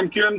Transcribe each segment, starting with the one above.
MQM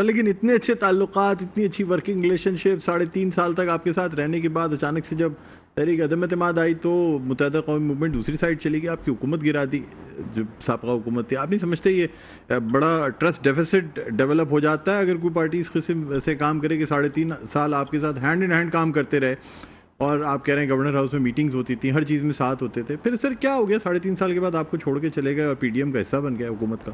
سر لیکن اتنے اچھے تعلقات، اتنی اچھی ورکنگ ریلیشن شپ، 3.5 سال تک آپ کے ساتھ رہنے کے بعد اچانک سے جب تحریک عدم اعتماد آئی تو متحدہ قومی موومنٹ دوسری سائڈ چلی گئی، آپ کی حکومت گرا دی جو سابقہ حکومت تھی. آپ نہیں سمجھتے یہ بڑا ٹرسٹ ڈیفیسٹ ڈیولپ ہو جاتا ہے اگر کوئی پارٹی اس قسم سے کام کرے کہ 3.5 سال آپ کے ساتھ ہینڈ ان ہینڈ کام کرتے رہے، اور آپ کہہ رہے ہیں گورنر ہاؤس میں میٹنگز ہوتی تھیں، ہر چیز میں ساتھ ہوتے تھے، پھر سر کیا ہو گیا 3.5 سال کے بعد آپ کو چھوڑ کے چلے گئے اور پی ڈی ایم کا حصہ بن گیا حکومت کا؟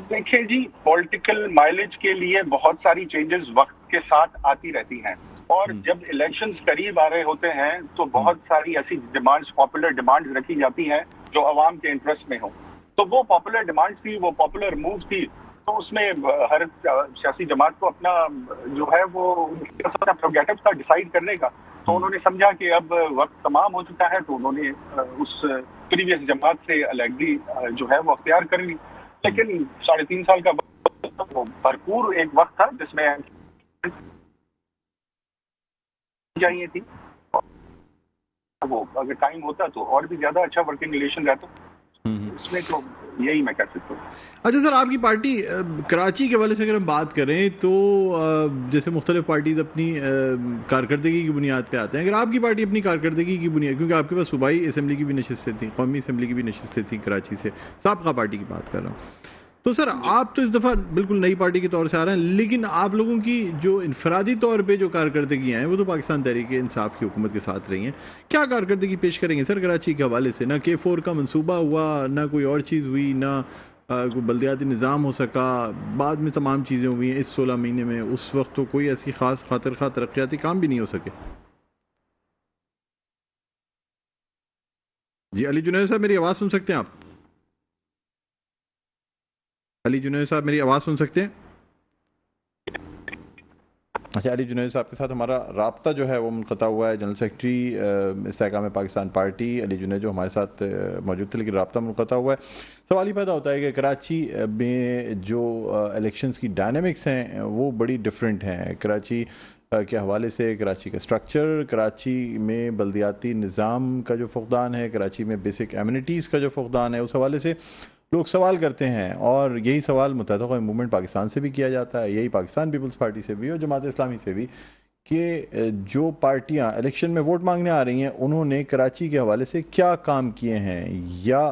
دیکھیں جی، پولیٹیکل مائلیج کے لیے بہت ساری چینجز وقت کے ساتھ آتی رہتی ہیں، اور جب الیکشنز قریب آ رہے ہوتے ہیں تو بہت ساری ایسی ڈیمانڈز، پاپولر ڈیمانڈز رکھی جاتی ہیں جو عوام کے انٹرسٹ میں ہوں. تو وہ پاپولر ڈیمانڈز تھی، وہ پاپولر موو تھی، تو اس میں ہر سیاسی جماعت کو اپنا جو ہے وہ پروگریٹو تھا ڈیسائیڈ کرنے کا. تو انہوں نے سمجھا کہ اب وقت تمام ہو چکا ہے، تو انہوں نے اس پریویس جماعت سے علیحدگی جو ہے وہ اختیار کر لی. لیکن 3.5 سال کا وقت بھرپور ایک وقت تھا جس میں چاہیے تھی، وہ اگر ٹائم ہوتا تو اور بھی زیادہ اچھا ورکنگ ریلیشن رہتا. اس میں تو یہی میں کہہ سکتا ہوں. اچھا سر، آپ کی پارٹی کراچی کے حوالے سے اگر ہم بات کریں تو جیسے مختلف پارٹیز اپنی کارکردگی کی بنیاد پہ آتے ہیں، اگر آپ کی پارٹی اپنی کارکردگی کی بنیاد، کیونکہ آپ کے پاس صوبائی اسمبلی کی بھی نشستیں تھیں، قومی اسمبلی کی بھی نشستیں تھیں کراچی سے، سابقہ پارٹی کی بات کر رہا ہوں، تو سر آپ تو اس دفعہ بالکل نئی پارٹی کے طور سے آ رہے ہیں، لیکن آپ لوگوں کی جو انفرادی طور پہ جو کارکردگیاں ہیں وہ تو پاکستان تحریک انصاف کی حکومت کے ساتھ رہی ہیں. کیا کارکردگی پیش کریں گے سر کراچی کے حوالے سے؟ نہ K4 کا منصوبہ ہوا، نہ کوئی اور چیز ہوئی، نہ کوئی بلدیاتی نظام ہو سکا، بعد میں تمام چیزیں ہوئی ہیں اس 16 مہینے میں، اس وقت تو کوئی ایسی خاص خاطر خواہ ترقیاتی کام بھی نہیں ہو سکے. جی علی جنید صاحب، میری آواز سن سکتے ہیں آپ؟ علی جنید صاحب میری آواز سن سکتے ہیں؟ اچھا، علی جنید صاحب کے ساتھ ہمارا رابطہ جو ہے وہ منقطع ہوا ہے. جنرل سیکرٹری استحکام پاکستان پارٹی علی جنید جو ہمارے ساتھ موجود تھے، لیکن رابطہ منقطع ہوا ہے. سوال یہ پیدا ہوتا ہے کہ کراچی میں جو الیکشنز کی ڈائنامکس ہیں وہ بڑی ڈیفرنٹ ہیں. کراچی کے حوالے سے کراچی کا سٹرکچر، کراچی میں بلدیاتی نظام کا جو فقدان ہے، کراچی میں بیسک ایمنٹیز کا جو فقدان ہے، اس حوالے سے لوگ سوال کرتے ہیں، اور یہی سوال متحدہ قومی موومنٹ پاکستان سے بھی کیا جاتا ہے، یہی پاکستان پیپلز پارٹی سے بھی اور جماعت اسلامی سے بھی، کہ جو پارٹیاں الیکشن میں ووٹ مانگنے آ رہی ہیں انہوں نے کراچی کے حوالے سے کیا کام کیے ہیں، یا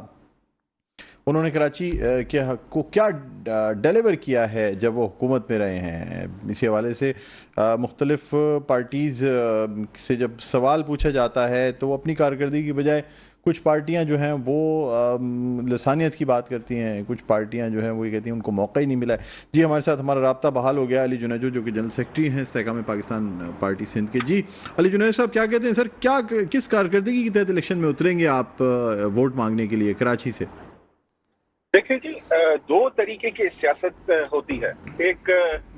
انہوں نے کراچی کے حق کو کیا ڈیلیور کیا ہے جب وہ حکومت میں رہے ہیں. اسی حوالے سے مختلف پارٹیز سے جب سوال پوچھا جاتا ہے تو وہ اپنی کارکردگی کی بجائے کچھ پارٹیاں جو ہیں وہ لسانیت کی بات کرتی ہیں، کچھ پارٹیاں جو ہیں وہ یہ کہتی ہیں ان کو موقع ہی نہیں ملا ہے. جی ہمارے ساتھ ہمارا رابطہ بحال ہو گیا علی جنیجو جو کہ جنرل سیکرٹری ہیں استحکام پاکستان پارٹی سندھ کے. جی علی جنید صاحب کیا کہتے ہیں سر، کیا کس کارکردگی کے تحت الیکشن میں اتریں گے آپ ووٹ مانگنے کے لیے کراچی سے؟ دیکھیں جی، دو طریقے کی سیاست ہوتی ہے، ایک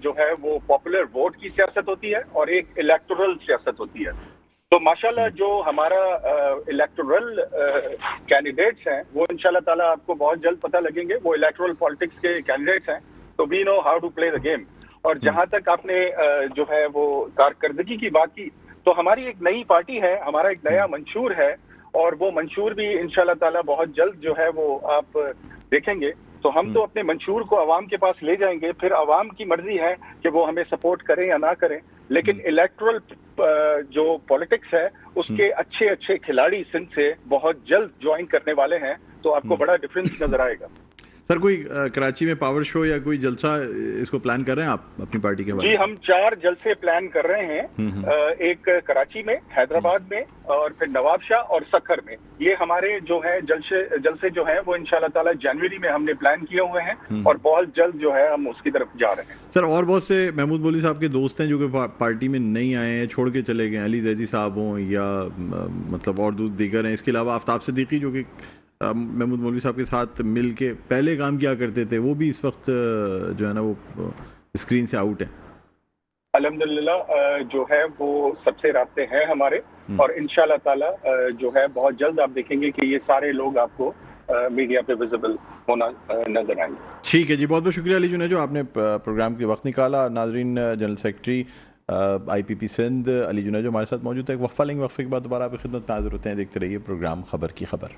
جو ہے وہ پاپولر ووٹ کی سیاست ہوتی ہے اور ایک الیکٹورل سیاست ہوتی ہے. تو ماشاءاللہ جو ہمارا الیکٹورل کینڈیڈیٹس ہیں وہ انشاءاللہ تعالیٰ آپ کو بہت جلد پتہ لگیں گے، وہ الیکٹورل پالیٹکس کے کینڈیڈیٹس ہیں. تو we know how to play the game. اور جہاں تک آپ نے جو ہے وہ کارکردگی کی بات کی، تو ہماری ایک نئی پارٹی ہے، ہمارا ایک نیا منشور ہے، اور وہ منشور بھی انشاءاللہ تعالیٰ بہت جلد جو ہے وہ آپ دیکھیں گے. تو ہم تو اپنے منشور کو عوام کے پاس لے جائیں گے، پھر عوام کی مرضی ہے کہ وہ ہمیں سپورٹ کریں یا نہ کریں. لیکن الیکٹورل جو پولیٹکس ہے اس کے اچھے اچھے کھلاڑی سندھ سے بہت جلد جوائن کرنے والے ہیں، تو آپ کو بڑا ڈفرینس نظر آئے گا. سر کوئی کراچی میں پاور شو یا کوئی جلسہ اس کو پلان کر رہے ہیں آپ اپنی پارٹی کے جی ہم 4 جلسے پلان کر رہے ہیں، ایک کراچی میں، حیدرآباد میں، اور پھر نواب شاہ اور سکھر میں. یہ ہمارے جو ہے جلسے جو ہیں وہ انشاءاللہ تعالی جنوری میں ہم نے پلان کیے ہوئے ہیں، اور بہت جلد جو ہے ہم اس کی طرف جا رہے ہیں. سر اور بہت سے محمود مولوی صاحب کے دوست ہیں جو کہ پارٹی میں نہیں آئے ہیں، چھوڑ کے چلے گئے، علی زیدی صاحب ہوں یا مطلب اور دیگر ہیں. اس کے علاوہ آفتاب صدیقی جو کہ محمود مولوی صاحب کے ساتھ مل کے پہلے کام کیا کرتے تھے، وہ بھی اس وقت جو ہے نا وہ اسکرین سے آؤٹ ہیں. الحمدللہ جو ہے وہ سب سے رابطے ہیں ہمارے، اور انشاءاللہ تعالی جو ہے بہت جلد آپ دیکھیں گے کہ یہ سارے لوگ آپ کو میڈیا پہ ویزیبل ہونا نظر آئیں گے. ٹھیک ہے جی، بہت بہت شکریہ علی جنید جو آپ نے پروگرام کے وقت نکالا. ناظرین، جنرل سیکرٹری آئی پی پی سندھ علی جنید جو ہمارے ساتھ موجود ہے. ایک وقفہ لیں گے، وقفے کے بعد دوبارہ آپ کی خدمت میں حاضر ہوتے ہیں. دیکھتے رہیے پروگرام خبر کی خبر.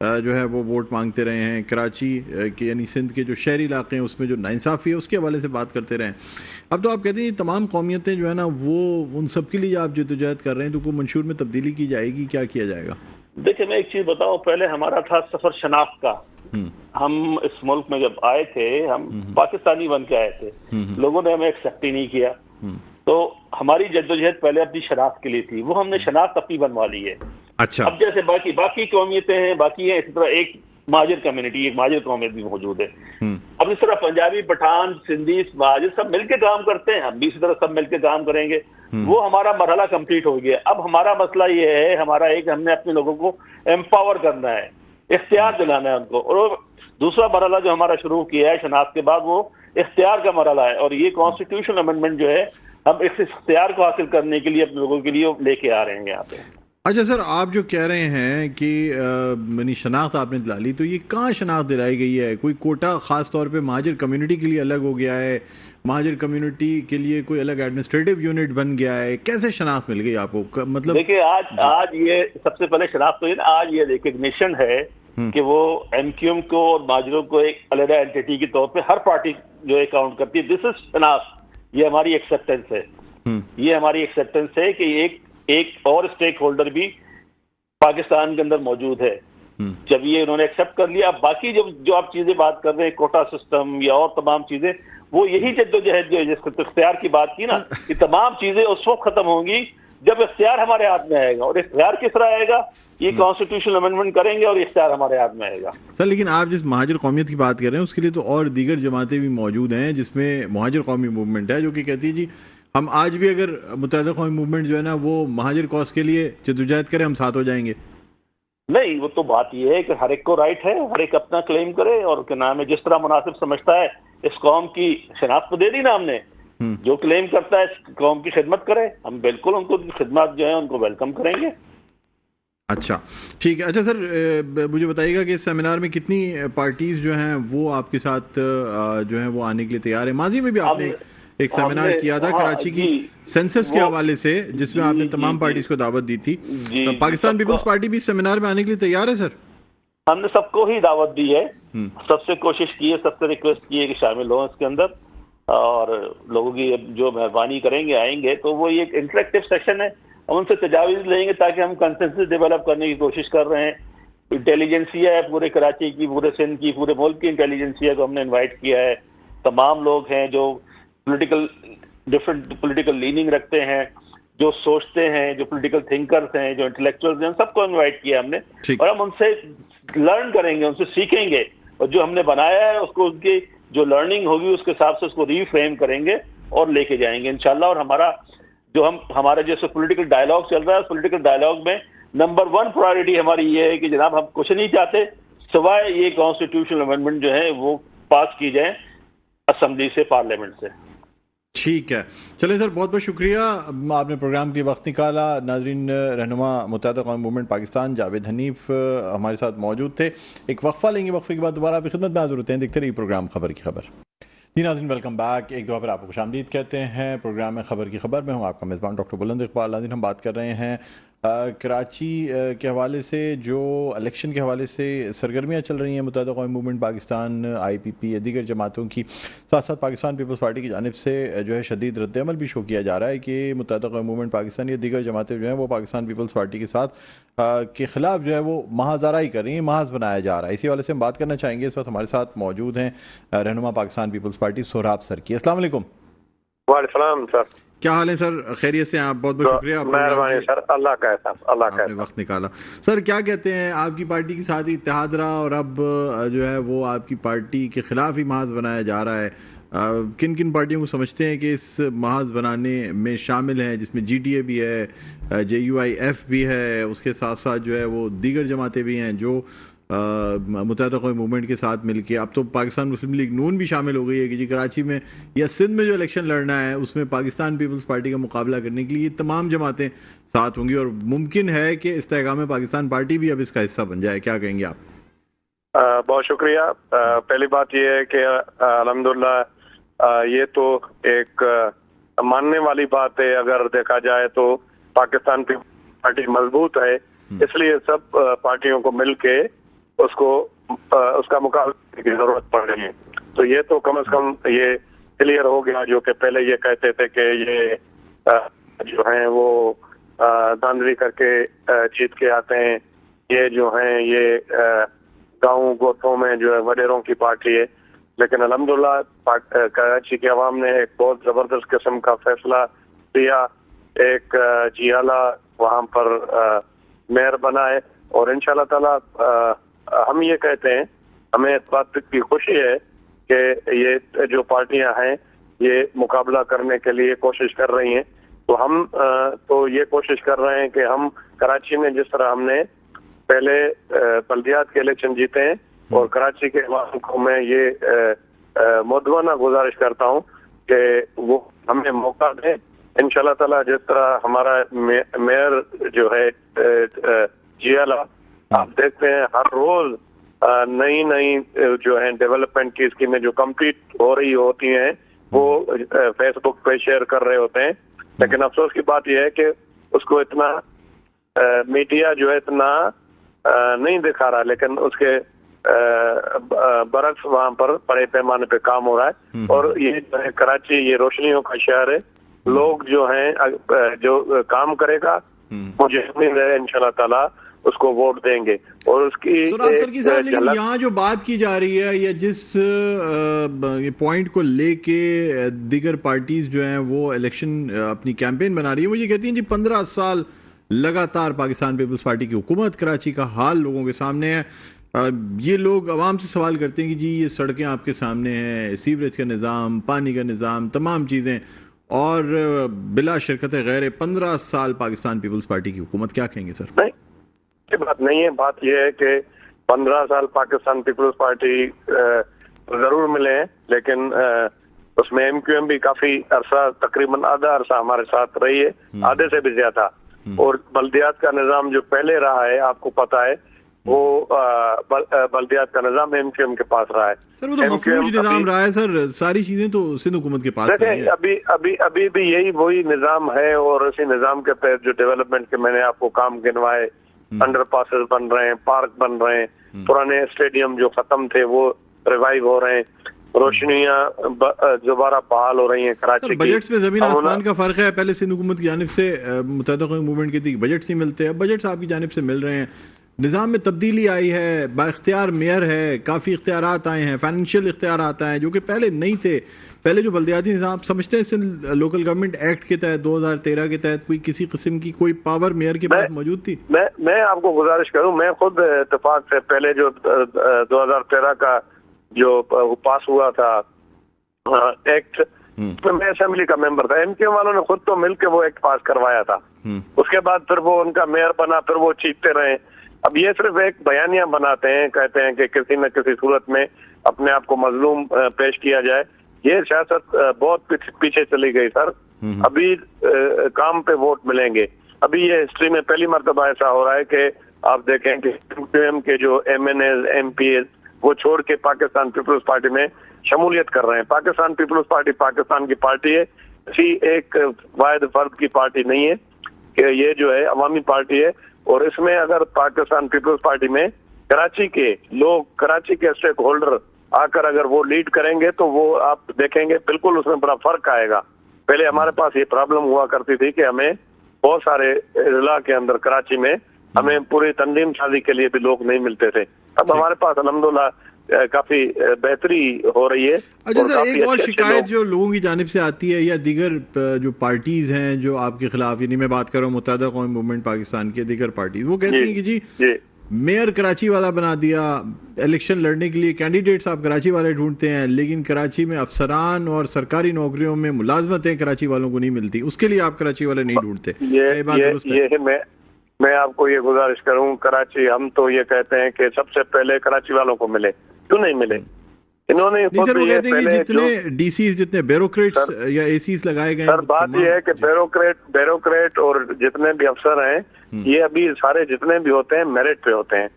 جو ہے وہ ووٹ مانگتے رہے ہیں، کراچی کے یعنی سندھ کے جو شہری علاقے ہیں اس میں جو ناانصافی ہے اس کے حوالے سے بات کرتے رہے ہیں۔ اب تو آپ کہتے ہیں یہ تمام قومیتیں جو ہے نا وہ ان سب کے لیے آپ جدوجہد کر رہے ہیں، تو کوئی منشور میں تبدیلی کی جائے گی، کیا کیا جائے گا؟ دیکھیں میں ایک چیز بتاؤں، پہلے ہمارا تھا سفر شناخت کا۔ ہم اس ملک میں جب آئے تھے ہم پاکستانی بن کے آئے تھے، لوگوں نے ہمیں ایکسیپٹ ہی نہیں کیا، تو ہماری جدوجہد پہلے اپنی شناخت کے لیے تھی، وہ ہم نے شناخت اپنی بنوا لی ہے۔ اچھا، اب جیسے باقی قومیتیں ہیں، باقی ہیں، اسی طرح ایک مہاجر کمیونٹی، ایک مہاجر قومیت بھی موجود ہے۔ اب اس طرح پنجابی، پٹھان، سندھی، مہاجر سب مل کے کام کرتے ہیں، ہم بھی اسی طرح سب مل کے کام کریں گے۔ وہ ہمارا مرحلہ کمپلیٹ ہو گیا۔ اب ہمارا مسئلہ یہ ہے، ہم نے اپنے لوگوں کو امپاور کرنا ہے، اختیار دلانا ہے ان کو، اور دوسرا مرحلہ جو ہمارا شروع کیا ہے شناخت کے بعد وہ اختیار کا مرحلہ ہے، اور یہ کانسٹیٹیوشن امینڈمنٹ جو ہے ہم اس اختیار کو حاصل کرنے کے لیے اپنے لوگوں کے لیے لے کے آ رہے ہیں یہاں پہ۔ اچھا سر، آپ جو کہہ رہے ہیں کہ یعنی شناخت آپ نے دلا لی، تو یہ کہاں شناخت دلائی گئی ہے؟ کوئی کوٹا خاص طور پہ مہاجر کمیونٹی کے لیے الگ ہو گیا ہے؟ مہاجر کمیونٹی کے لیے کوئی الگ ایڈمنسٹریٹو یونٹ بن گیا ہے؟ کیسے شناخت مل گئی آپ کو؟ مطلب دیکھیں آج یہ سب سے پہلے شناخت تو یہ نا، آج یہ ریکگنیشن ہے کہ وہ ایم کیو ایم کو اور مہاجروں کو ایک علیحدہ اینٹی کے طور پہ ہر پارٹی جو ہے کاؤنٹ کرتی ہے۔ دس از شناخت، یہ ہماری ایکسیپٹنس ہے، یہ ہماری ایکسیپٹنس ہے کہ ایک اور اسٹیک ہولڈر بھی پاکستان کے اندر موجود ہے۔ جب یہ انہوں نے ایکسیپٹ کر لیا، اب باقی جو آپ چیزیں بات کر رہے ہیں، کوٹا سسٹم یا اور تمام چیزیں، وہ یہی جدوجہد جو ہے جس اختیار کی بات کی نا، یہ تمام چیزیں اس وقت ختم ہوں گی جب اختیار ہمارے ہاتھ میں آئے گا، اور اختیار کس طرح آئے گا؟ یہ کانسٹیٹیوشنل امینڈمنٹ کریں گے اور اختیار ہمارے ہاتھ میں آئے گا۔ سر لیکن آپ جس مہاجر قومیت کی بات کر رہے ہیں اس کے لیے تو اور دیگر جماعتیں بھی موجود ہیں، جس میں مہاجر قومی موومنٹ ہے جو کہ کہتی ہے جی ہم آج بھی اگر متحدہ قومی موومنٹ جو ہے نا وہ مہاجر کاز کے لیے جدوجہد کریں ہم ساتھ ہو جائیں گے۔ نہیں، وہ تو بات یہ ہے کہ ہر ایک کو رائٹ ہے، ہر ایک اپنا کلیم کرے، اور کیا نام ہے، جس طرح مناسب سمجھتا ہے۔ اس قوم کی شناخت تو دے دی نا ہم نے، جو کلیم کرتا ہے اس قوم کی خدمت کرے، ہم بالکل ان کو خدمات جو ہیں ان کو ویلکم کریں گے۔ اچھا ٹھیک ہے۔ اچھا سر مجھے بتائیے گا کہ اس سیمینار میں کتنی پارٹیز جو ہیں وہ آپ کے ساتھ جو ہیں وہ آنے کے لیے تیار ہیں؟ ماضی میں بھی آپ نے ایک سیمینار کیا تھا کراچی کی سینسس کے حوالے سے، جس میں آپ نے تمام پارٹیز کو دعوت دی تھی۔ پاکستان پیپلز پارٹی بھی اس سیمینار میں آنے کے لیے تیار ہے سر؟ ہم نے سب کو ہی دعوت دی ہے، سب سے کوشش کی ہے، سب سے ریکویسٹ کی ہے کہ شامل ہوں اس کے اندر، اور لوگوں کی جو مہربانی کریں گے آئیں گے تو وہ ایک انٹریکٹیو سیشن ہے، ہم ان سے تجاویز لیں گے تاکہ ہم کنسنسس ڈیولپ کرنے کی کوشش کر رہے ہیں۔ انٹیلیجنسیا ہے پورے کراچی کی، پورے سندھ کی، پورے ملک کی انٹیلیجنسیا کو ہم نے انوائٹ کیا ہے۔ تمام لوگ ہیں جو ڈفرینٹ پولیٹیکل لیننگ رکھتے ہیں، جو سوچتے ہیں، جو پولیٹیکل تھنکرز ہیں، جو انٹلیکچوئلز ہیں، سب کو انوائٹ کیا ہم نے، اور ہم ان سے لرن کریں گے، ان سے سیکھیں گے، اور جو ہم نے بنایا ہے اس کو، ان کی جو لرننگ ہوگی اس کے حساب سے اس کو ری فریم کریں گے اور لے کے جائیں گے انشاءاللہ۔ اور ہمارا جیسے پولیٹیکل ڈائلاگ چل رہا ہے، اس پولیٹیکل ڈائلاگ میں نمبر 1 پرائرٹی ہماری یہ ہے کہ جناب ہم کچھ نہیں چاہتے سوائے یہ کانسٹیٹیوشنل امینڈمنٹ جو ہے وہ پاس کی جائیں اسمبلی سے، پارلیمنٹ سے۔ ٹھیک ہے، چلیں سر، بہت بہت شکریہ، آپ نے پروگرام کے لیے وقت نکالا۔ ناظرین، رہنما متحدہ قومی موومنٹ پاکستان جاوید حنیف ہمارے ساتھ موجود تھے۔ ایک وقفہ لیں گے، وقفے کے بعد دوبارہ آپ کی خدمت میں حاضر ہوتے ہیں۔ دیکھتے رہیے پروگرام خبر کی خبر۔ جی ناظرین، ویلکم بیک، ایک دفعہ پھر آپ کو خوش آمدید کہتے ہیں پروگرام میں خبر کی خبر میں ہوں آپ کا میزبان ڈاکٹر بلند اقبال۔ ناظرین، ہم بات کر رہے ہیں کراچی کے حوالے سے، جو الیکشن کے حوالے سے سرگرمیاں چل رہی ہیں متحدہ قومی موومنٹ پاکستان، آئی پی پی یا دیگر جماعتوں کی، ساتھ ساتھ پاکستان پیپلز پارٹی کی جانب سے جو ہے شدید رد عمل بھی شو کیا جا رہا ہے کہ متحدہ قومی موومنٹ پاکستان یا دیگر جماعتیں جو ہیں وہ پاکستان پیپلز پارٹی کے ساتھ کے خلاف جو ہے وہ محاذ آرائی کر رہی ہیں، محاذ بنایا جا رہا ہے۔ اسی حوالے سے ہم بات کرنا چاہیں گے، اس وقت ہمارے ساتھ موجود ہیں رہنما پاکستان پیپلز پارٹی سہراب سرکی۔ السلام علیکم۔ وعلیکم السلام سر، کیا حال ہے سر؟ خیریت سے ہیں آپ؟ بہت بہت شکریہ، مہربانی سر، اللہ کا احسان، اللہ کا احسان، وقت نکالا۔ سر کیا کہتے ہیں، آپ کی پارٹی کے ساتھ اتحاد رہا اور اب جو ہے وہ آپ کی پارٹی کے خلاف ہی محاذ بنایا جا رہا ہے، کن کن پارٹیوں کو سمجھتے ہیں کہ اس محاذ بنانے میں شامل ہیں، جس میں جی ٹی اے بھی ہے، جے یو آئی ایف بھی ہے، اس کے ساتھ ساتھ جو ہے وہ دیگر جماعتیں بھی ہیں جو متحدہ قومی موومنٹ کے ساتھ مل کے، اب تو پاکستان مسلم لیگ نون بھی شامل ہو گئی ہے کہ جی کراچی میں یا سندھ میں جو الیکشن لڑنا ہے اس میں پاکستان پیپلز پارٹی کا مقابلہ کرنے کے لیے یہ تمام جماعتیں ساتھ ہوں گی، اور ممکن ہے کہ استحکام پاکستان پارٹی بھی اب اس کا حصہ بن جائے۔ کیا کہیں گے آپ؟ بہت شکریہ۔ پہلی بات یہ ہے کہ الحمدللہ یہ تو ایک ماننے والی بات ہے، اگر دیکھا جائے تو پاکستان پیپلز پارٹی مضبوط ہے، اس لیے سب پارٹیوں کو مل کے اس کا مقابلہ کرنے کی ضرورت پڑ رہی ہے. تو یہ تو کم از کم یہ کلیئر ہو گیا. جو کہ پہلے یہ کہتے تھے کہ یہ جو ہیں وہ دھاندلی کر کے جیت کے آتے ہیں, یہ جو ہیں یہ گاؤں گوٹھوں میں جو ہے وڈیروں کی پارٹی ہے. لیکن الحمدللہ کراچی کی عوام نے ایک بہت زبردست قسم کا فیصلہ لیا, ایک جیالہ وہاں پر میئر بنا ہے. اور انشاءاللہ تعالی ہم یہ کہتے ہیں, ہمیں اس بات کی خوشی ہے کہ یہ جو پارٹیاں ہیں یہ مقابلہ کرنے کے لیے کوشش کر رہی ہیں. تو ہم تو یہ کوشش کر رہے ہیں کہ ہم کراچی میں جس طرح ہم نے پہلے بلدیات کے الیکشن جیتے ہیں, اور کراچی کے عوام کو میں یہ مدونہ گزارش کرتا ہوں کہ وہ ہمیں موقع دیں. انشاءاللہ تعالی جس طرح ہمارا میئر جو ہے جیالہ, آپ دیکھتے ہیں ہر روز نئی جو ہے ڈیولپمنٹ کی اسکیمیں جو کمپلیٹ ہو رہی ہوتی ہیں وہ فیس بک پہ شیئر کر رہے ہوتے ہیں. لیکن افسوس کی بات یہ ہے کہ اس کو اتنا میڈیا جو ہے اتنا نہیں دکھا رہا, لیکن اس کے برعکس وہاں پر بڑے پیمانے پہ کام ہو رہا ہے. اور یہ جو ہے کراچی یہ روشنیوں کا شہر ہے. لوگ جو ہیں جو کام کرے گا مجھے امید ہے انشاءاللہ تعالی اس کو ووٹ دیں گے. اور اس کی یہاں جو بات کی جا رہی ہے یا جس پوائنٹ کو لے کے دیگر پارٹیز جو ہیں وہ الیکشن اپنی کیمپین بنا رہی ہے, وہ یہ کہتی ہیں جی 15 سال لگاتار پاکستان پیپلز پارٹی کی حکومت, کراچی کا حال لوگوں کے سامنے ہے. یہ لوگ عوام سے سوال کرتے ہیں کہ جی یہ سڑکیں آپ کے سامنے ہیں, سیوریج کا نظام, پانی کا نظام, تمام چیزیں, اور بلا شرکت غیر 15 سال پاکستان پیپلز پارٹی کی حکومت. کیا کہیں گے سر؟ نہیں, یہ بات نہیں ہے. بات یہ ہے کہ 15 سال پاکستان پیپلز پارٹی ضرور ملے ہیں, لیکن اس میں ایم کیو ایم بھی کافی عرصہ, تقریباً آدھا عرصہ ہمارے ساتھ رہی ہے, آدھے سے بھی زیادہ. اور بلدیات کا نظام جو پہلے رہا ہے آپ کو پتا ہے, وہ بلدیات کا نظام ایم کیو ایم کے پاس رہا ہے. سر وہ تو مفلوج نظام رہا ہے سر, ساری چیزیں تو سندھ حکومت کے پاس رہی ہیں. ابھی بھی یہی وہی نظام ہے, اور اسی نظام کے تحت جو ڈیولپمنٹ کے میں نے آپ کو کام گنوائے, انڈر پاسز بن رہے ہیں, پارک بن رہے ہیں, پرانے اسٹیڈیم جو ختم تھے وہ ریوائیو ہو رہے ہیں, روشنیاں دوبارہ بحال ہو رہی ہیں کراچی کی. بجٹس میں زمین آسمان کا فرق ہے. پہلے سندھ حکومت کی جانب سے متحدہ قومی موومنٹ کے تھی بجٹس نہیں ملتے, اب بجٹس آپ کی جانب سے مل رہے ہیں. نظام میں تبدیلی آئی ہے, با اختیار میئر ہے, کافی اختیارات آئے ہیں, فائنینشیل اختیارات آئے ہیں جو کہ پہلے نہیں تھے. پہلے جو بلدیاتی نظام سمجھتے ہیں لوکل گورنمنٹ ایکٹ کے تحت 2013 کے تحت کوئی کسی قسم کی کوئی پاور میئر کے پاس موجود تھی؟ میں آپ کو گزارش کروں, میں خود اتفاق سے پہلے جو 2013 کا جو پاس ہوا تھا ایکٹ, میں اسمبلی کا ممبر تھا. ایم کیو والوں نے خود تو مل کے وہ ایکٹ پاس کروایا تھا. اس کے بعد پھر وہ ان کا میئر بنا, پھر وہ چیختے رہے. اب یہ صرف ایک بیانیہ بناتے ہیں, کہتے ہیں کہ کسی نہ کسی صورت میں اپنے آپ کو مظلوم پیش کیا جائے. یہ سیاست بہت پیچھے چلی گئی سر. ابھی کام پہ ووٹ ملیں گے. ابھی یہ ہسٹری میں پہلی مرتبہ ایسا ہو رہا ہے کہ آپ دیکھیں کہ ایم کیو ایم کے جو MNAs, MPAs وہ چھوڑ کے پاکستان پیپلز پارٹی میں شمولیت کر رہے ہیں. پاکستان پیپلز پارٹی پاکستان کی پارٹی ہے, کسی ایک واحد فرد کی پارٹی نہیں ہے, کہ یہ جو ہے عوامی پارٹی ہے. اور اس میں اگر پاکستان پیپلز پارٹی میں کراچی کے لوگ, کراچی کے اسٹیک ہولڈر آ کر اگر وہ لیڈ کریں گے تو وہ آپ دیکھیں گے بالکل اس میں بڑا فرق آئے گا. پہلے ہمارے پاس یہ پرابلم ہوا کرتی تھی کہ ہمیں بہت سارے اضلاع کے اندر کراچی میں ہمیں پوری تنظیم سازی کے لیے بھی لوگ نہیں ملتے تھے. اب ہمارے پاس الحمدللہ کافی بہتری ہو رہی ہے. اچھا سر, ایک اور شکایت جو لوگوں کی جانب سے آتی ہے یا دیگر جو پارٹیز ہیں جو آپ کے خلاف, یعنی میں بات کر رہا ہوں متحدہ قومی موومنٹ پاکستان کے دیگر پارٹیز, وہ کہتی ہیں کہ جی میئر کراچی والا بنا دیا, الیکشن لڑنے کے لیے کینڈیڈیٹس آپ کراچی والے ڈھونڈتے ہیں, لیکن کراچی میں افسران اور سرکاری نوکریوں میں ملازمتیں کراچی والوں کو نہیں ملتی, اس کے لیے آپ کراچی والے نہیں ڈھونڈتے. یہ بات درست ہے؟ میں آپ کو یہ گزارش کروں, کراچی ہم تو یہ کہتے ہیں کہ سب سے پہلے کراچی والوں کو ملے. کیوں نہیں ملے؟ انہوں نے سر وہ کہتے ہیں کہ جتنے ڈی سیز, جتنے بیوروکریٹس یا اے سیز لگائے گئے, سر بات یہ ہے کہ بیوروکریٹ اور جتنے بھی افسر ہیں یہ ابھی سارے جتنے بھی ہوتے ہیں میرٹ پہ ہوتے ہیں.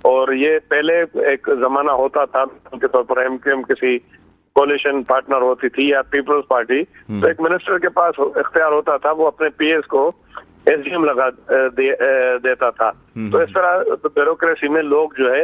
اور یہ پہلے ایک زمانہ ہوتا تھا کے طور پر ایم کیو ایم کسی کولیشن پارٹنر ہوتی تھی یا پیپلز پارٹی, تو ایک منسٹر کے پاس اختیار ہوتا تھا, وہ اپنے پی ایس کو ایس ڈی ایم لگا دیتا تھا. تو اس طرح بیوروکریسی میں لوگ جو ہے